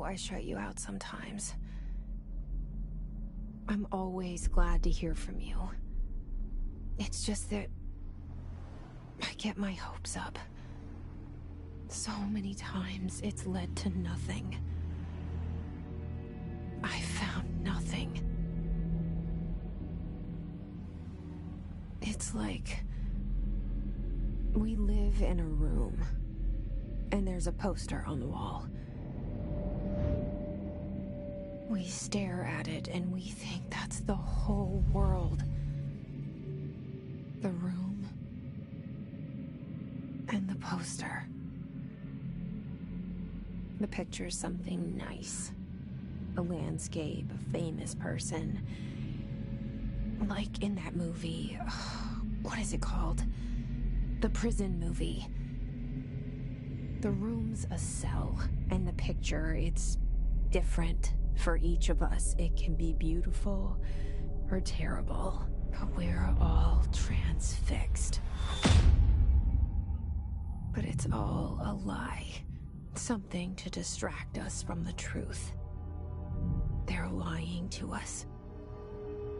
I shut you out sometimes. I'm always glad to hear from you. It's just that I get my hopes up. So many times it's led to nothing. I found nothing. It's like we live in a room, and there's a poster on the wall. We stare at it and we think that's the whole world. The room and the poster. The picture's something nice. A landscape, a famous person. Like in that movie, what is it called? The prison movie. The room's a cell, and the picture, it's different for each of us. It can be beautiful or terrible, but we're all transfixed. But it's all a lie. Something to distract us from the truth. They're lying to us.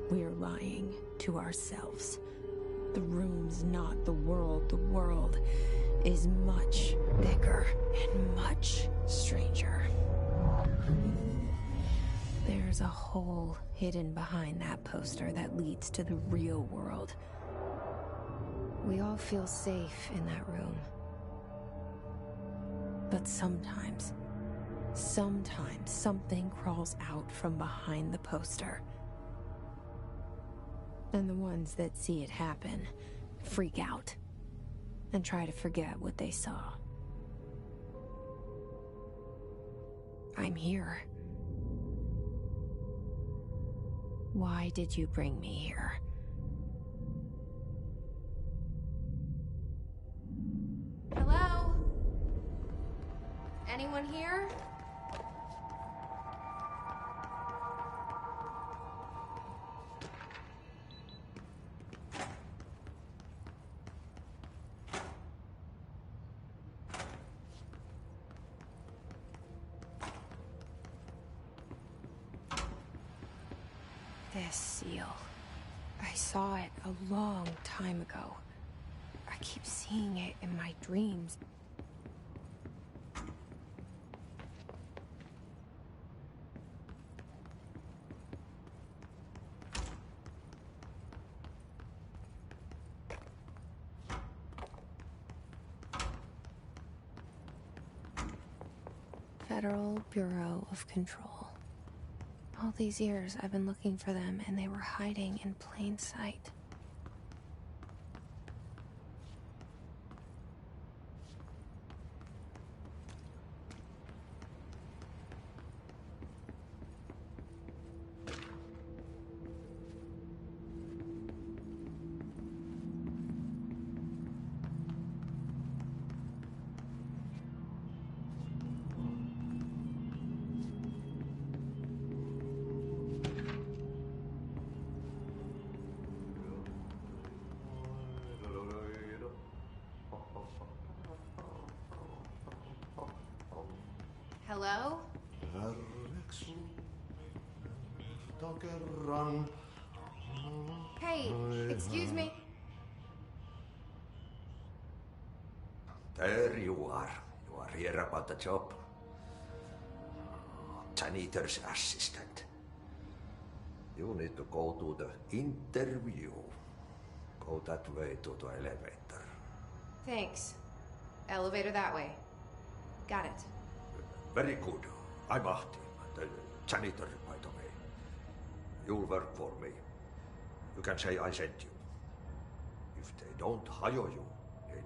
We're lying to ourselves. The room's not the world. The world is much bigger and much stranger. There's a hole hidden behind that poster that leads to the real world. We all feel safe in that room. But sometimes something crawls out from behind the poster. And the ones that see it happen freak out and try to forget what they saw. I'm here. Why did you bring me here? Hello? Anyone here? This seal. I saw it a long time ago. I keep seeing it in my dreams. Federal Bureau of Control. All these years I've been looking for them, and they were hiding in plain sight. Hello? Hey, excuse me. There you are. You are here about the job. Janitor's assistant. You need to go to the interview. Go that way to the elevator. Thanks. Elevator that way. Got it. Very good. I'm Ahti, the janitor, by the way. You'll work for me. You can say I sent you. If they don't hire you, then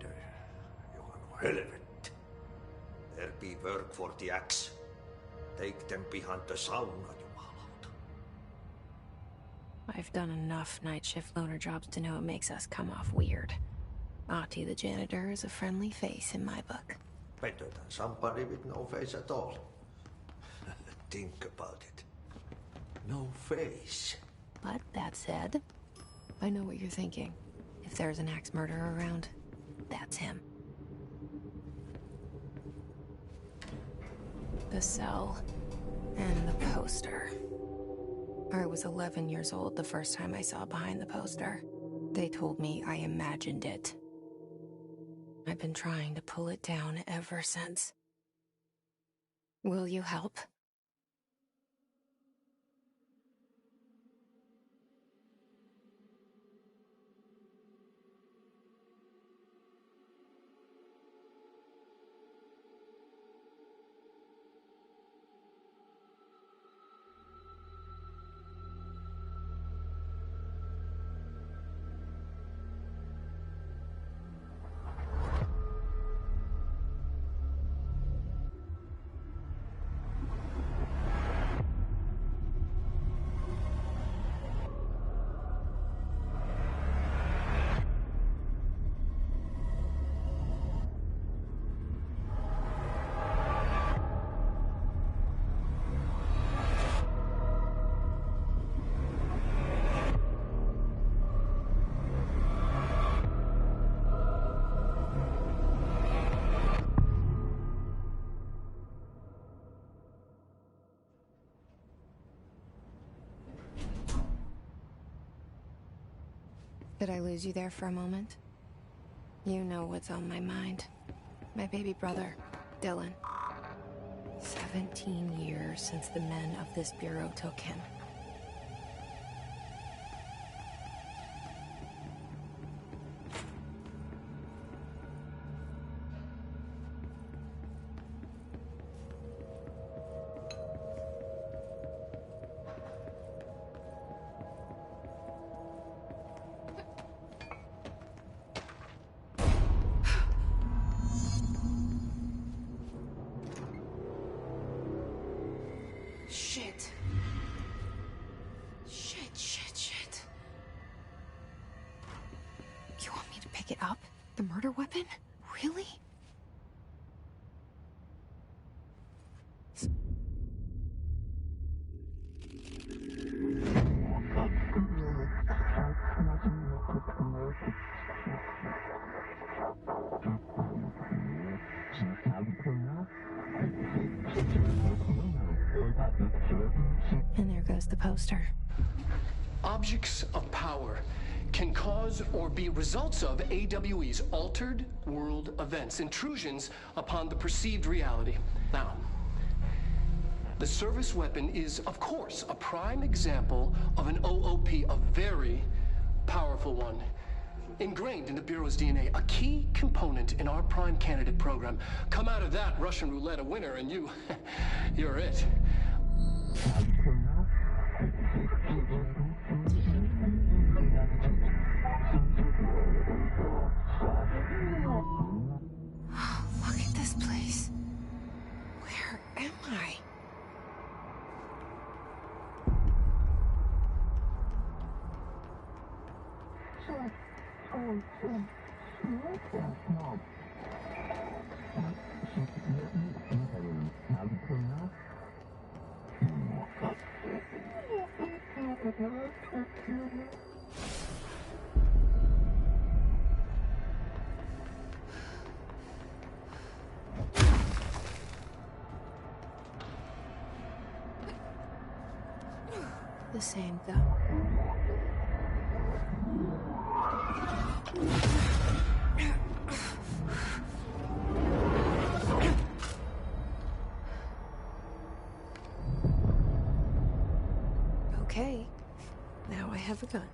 you are no helvet. There be work for the axe. Take them behind the sauna, jumalauta. I've done enough night shift loner jobs to know it makes us come off weird. Ahti the janitor is a friendly face in my book. Better than somebody with no face at all. Think about it. No face. But that said, I know what you're thinking. If there's an axe murderer around, that's him. The cell. And the poster. I was 11 years old the first time I saw behind the poster. They told me I imagined it. I've been trying to pull it down ever since. Will you help? Did I lose you there for a moment? You know what's on my mind. My baby brother, Dylan. 17 years since the men of this bureau took him. Shit. Shit. You want me to pick it up? The murder weapon? Really? And there goes the poster. Objects of power can cause or be results of AWE's altered world events, intrusions upon the perceived reality. Now, the service weapon is, of course, a prime example of an OOP, a very powerful one. Ingrained in the Bureau's DNA, a key component in our prime candidate program. Come out of that Russian roulette a winner and you're it. Look at this place. Where am I? The same though. Okay, now I have a gun.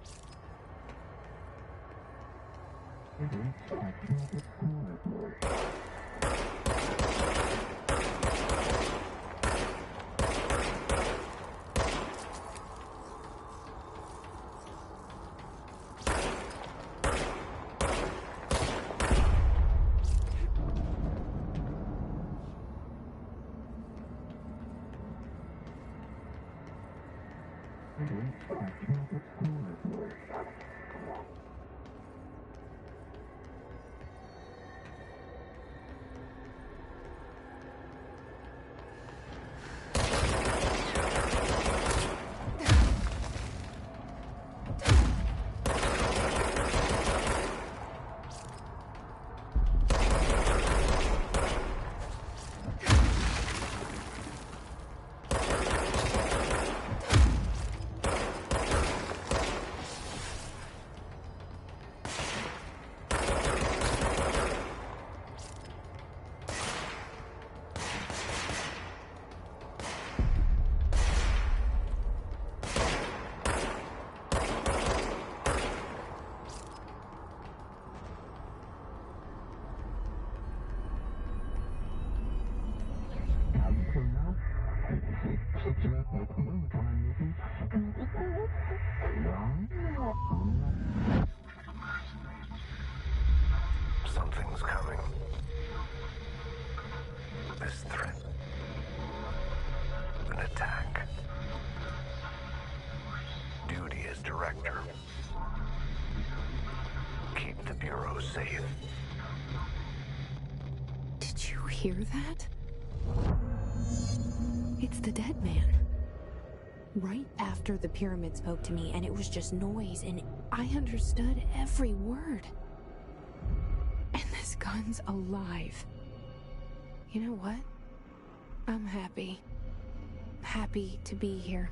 an attack. Duty as director. Keep the Bureau safe. Did you hear that? It's the dead man. Right after the pyramid spoke to me, and it was just noise, and I understood every word. And this gun's alive. You know what? I'm happy. Happy to be here.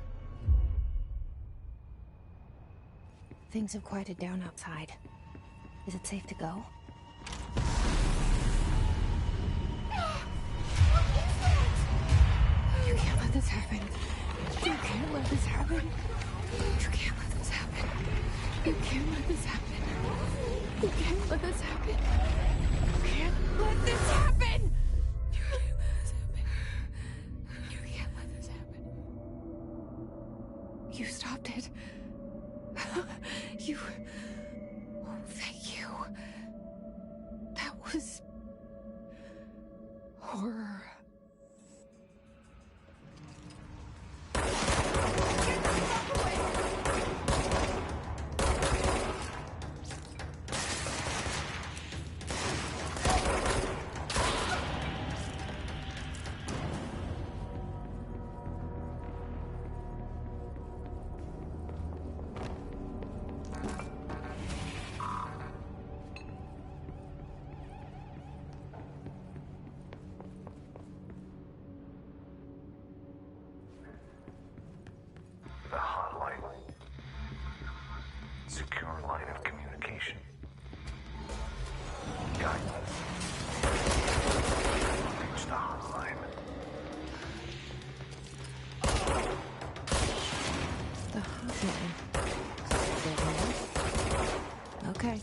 Things have quieted down outside. Is it safe to go? You can't let this happen. You can't let this happen. You can't let this happen. You can't let this happen. You can't let this happen. You can't let this happen. You can't let this happen. You can't let this happen. You stopped it. You... Oh, thank you. That was... horror. The hotline. Secure line of communication. Guidance. Reach the hotline. The hotline. Okay.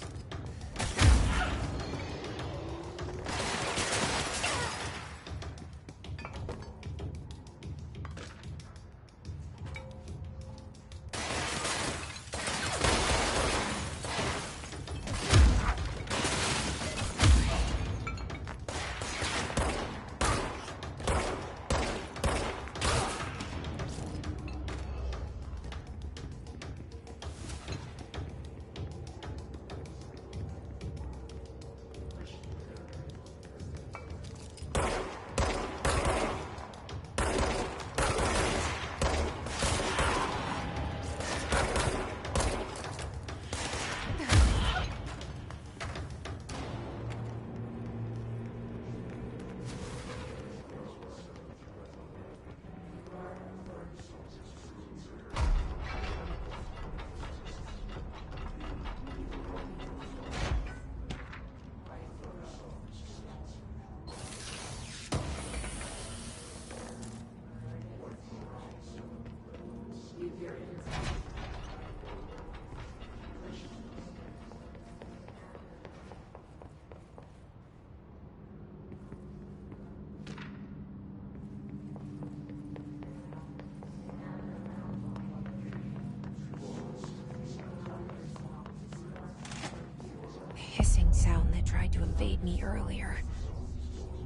Hissing sound that tried to invade me earlier.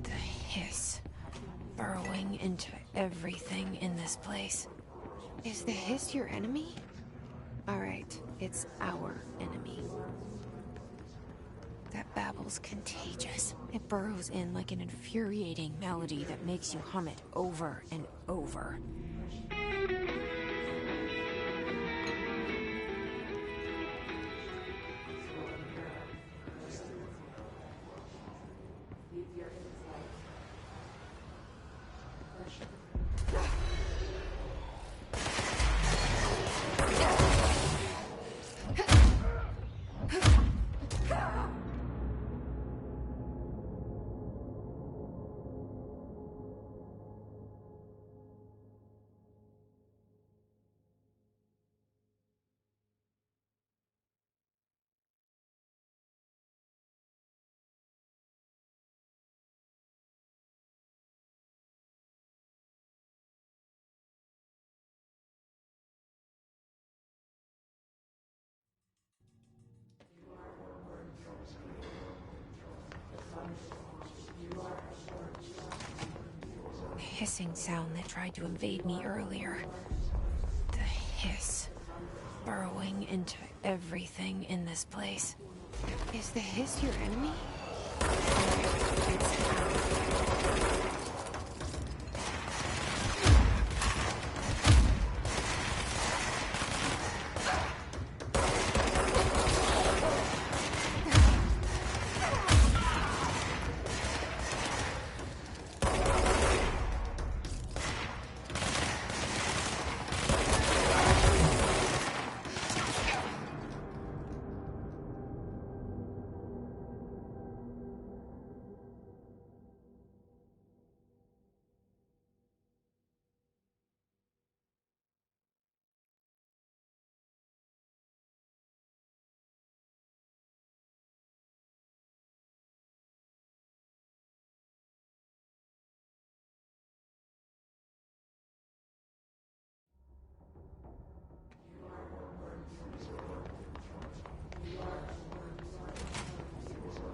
The hiss. Burrowing into everything in this place. Is the hiss your enemy? Alright, it's our enemy. That babble's contagious. It burrows in like an infuriating melody that makes you hum it over and over. hissing sound that tried to invade me earlier. The hiss. Burrowing into everything in this place. Is the hiss your enemy? It's out.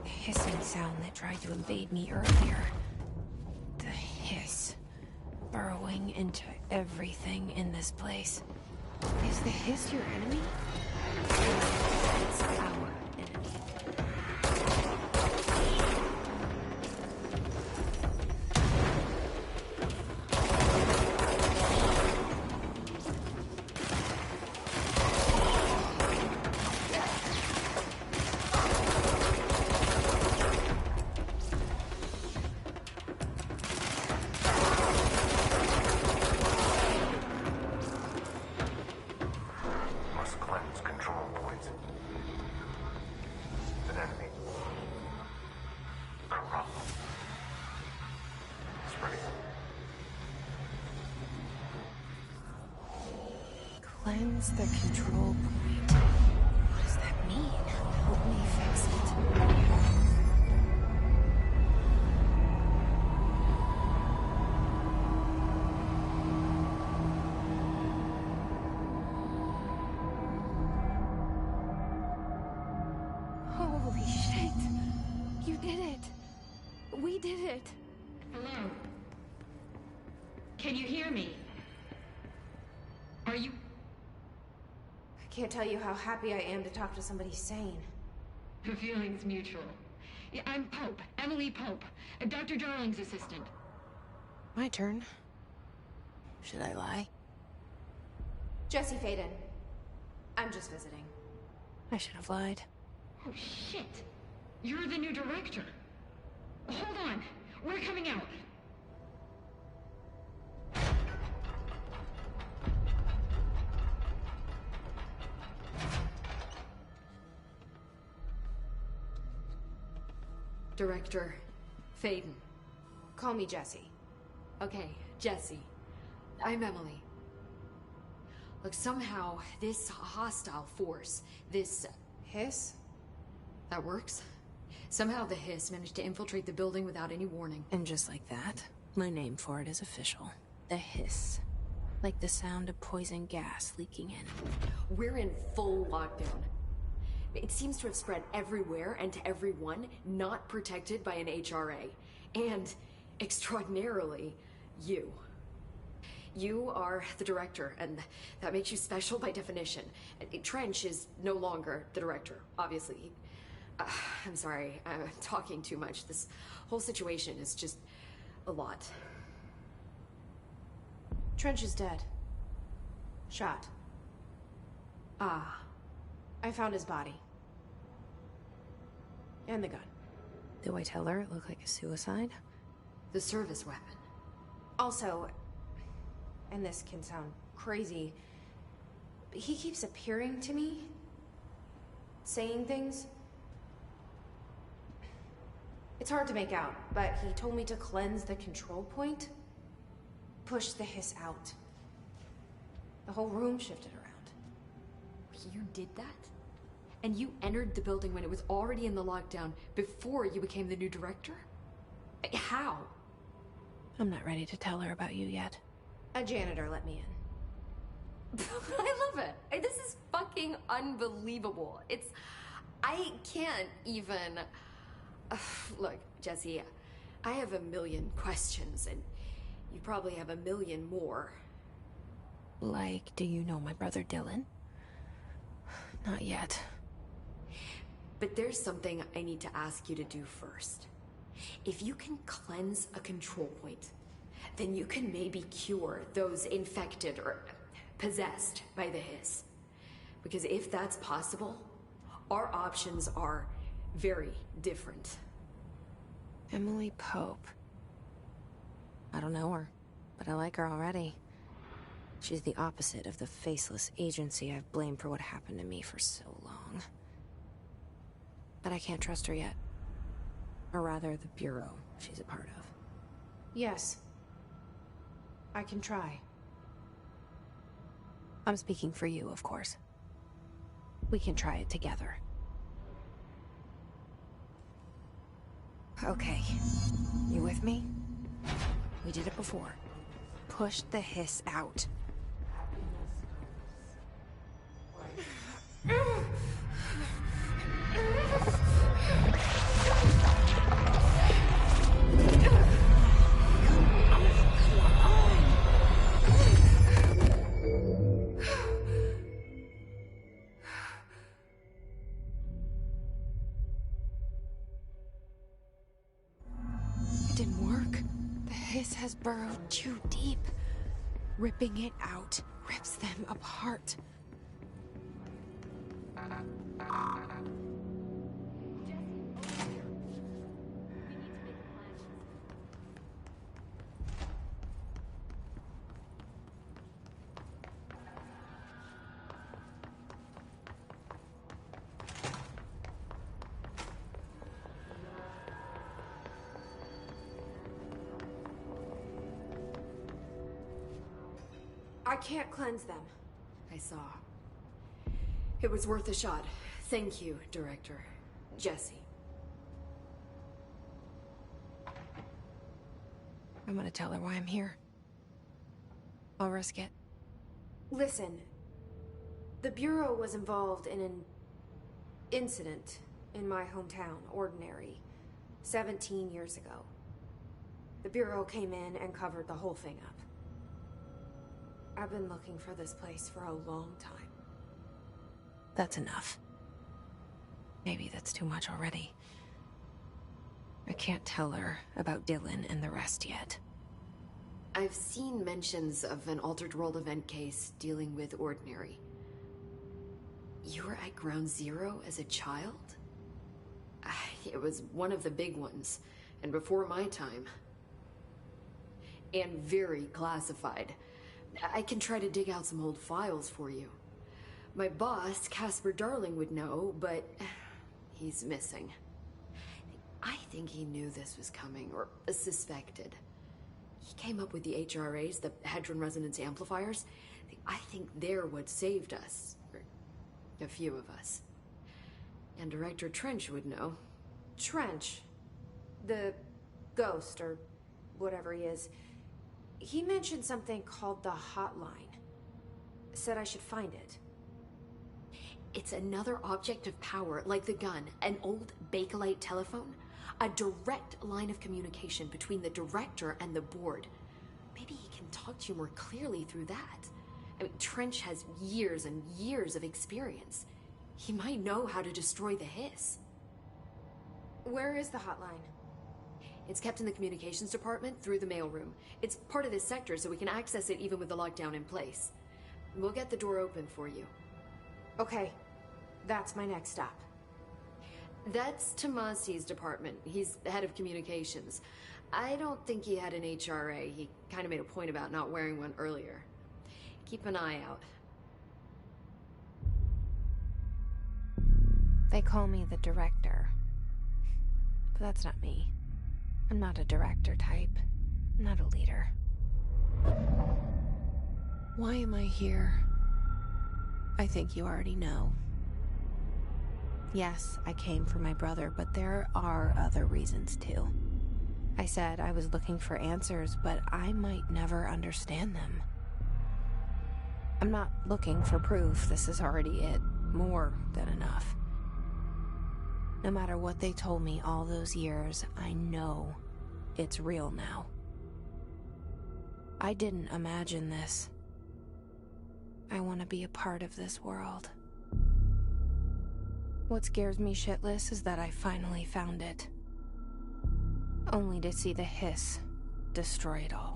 Hissing sound that tried to invade me earlier. The hiss. Burrowing into everything in this place. Is the hiss your enemy? It's our enemy. Must cleanse control points. An enemy. Corrupt. Spreading. Cleanse the control point. What does that mean? Help me fix it. Holy shit! You did it! We did it! Hello? Can you hear me? Are you... I can't tell you how happy I am to talk to somebody sane. The feeling's mutual. Yeah, I'm Pope, Emily Pope, Dr. Darling's assistant. My turn. Should I lie? Jesse Faden. I'm just visiting. I should have lied. Oh, shit. You're the new director. Hold on. We're coming out. Director Faden. Call me Jesse. Okay, Jesse. I'm Emily. Look, somehow this hostile force, this... Hiss? that works? Somehow the hiss managed to infiltrate the building without any warning. And just like that, my name for it is official. The hiss. Like the sound of poison gas leaking in. We're in full lockdown. It seems to have spread everywhere and to everyone not protected by an HRA. And, extraordinarily, you. You are the director, and that makes you special by definition. Trench is no longer the director, obviously. I'm sorry, I'm talking too much. This whole situation is just a lot. Trench is dead. Shot. Ah. I found his body. And the gun. Do I tell her it looked like a suicide? The service weapon. Also, and this can sound crazy, but he keeps appearing to me, saying things. It's hard to make out, but he told me to cleanse the control point, push the hiss out. The whole room shifted around. You did that? And you entered the building when it was already in the lockdown before you became the new director? How? I'm not ready to tell her about you yet. A janitor let me in. I love it. This is fucking unbelievable. I can't even... Look, Jesse, I have a million questions, and You probably have a million more. Like, do you know my brother Dylan? Not yet. But there's something I need to ask you to do first. If you can cleanse a control point, then you can maybe cure those infected or possessed by the hiss. Because if that's possible, our options are very different. Emily Pope. I don't know her, but I like her already. She's the opposite of the faceless agency I've blamed for what happened to me for so long. But I can't trust her yet. Or rather, the Bureau she's a part of. Yes. I can try. I'm speaking for you, of course. We can try it together. Okay. You with me? We did it before. Push the hiss out. It didn't work. The hiss has burrowed too deep. Ripping it out rips them apart. I can't cleanse them. I saw. It was worth a shot. Thank you, Director. Jesse. I'm gonna tell her why I'm here. I'll risk it. Listen. The Bureau was involved in an incident in my hometown, Ordinary, 17 years ago. The Bureau came in and covered the whole thing up. I've been looking for this place for a long time. That's enough. Maybe that's too much already. I can't tell her about Dylan and the rest yet. I've seen mentions of an Altered World event case dealing with Ordinary. You were at Ground Zero as a child? It was one of the big ones, and before my time. And very classified. I can try to dig out some old files for you. My boss, Casper Darling, would know, but he's missing. I think he knew this was coming, or suspected. He came up with the HRAs, the Hadron Resonance Amplifiers. I think they're what saved us. Or a few of us. And Director Trench would know. Trench? The ghost, or whatever he is. He mentioned something called the Hotline. Said I should find it. It's another object of power, like the gun, an old Bakelite telephone. A direct line of communication between the director and the board. Maybe he can talk to you more clearly through that. I mean, Trench has years and years of experience. He might know how to destroy the hiss. Where is the hotline? It's kept in the communications department through the mailroom. It's part of this sector, so we can access it even with the lockdown in place. We'll get the door open for you. Okay, that's my next stop. That's Tomasi's department. He's the head of communications. I don't think he had an HRA. He kind of made a point about not wearing one earlier. Keep an eye out. They call me the director. But that's not me. I'm not a director type. I'm not a leader. Why am I here? I think you already know. Yes, I came for my brother, but there are other reasons too. I said I was looking for answers, but I might never understand them. I'm not looking for proof. This is already it. More than enough. No matter what they told me all those years, I know it's real now. I didn't imagine this. I want to be a part of this world. What scares me shitless is that I finally found it. Only to see the hiss destroy it all.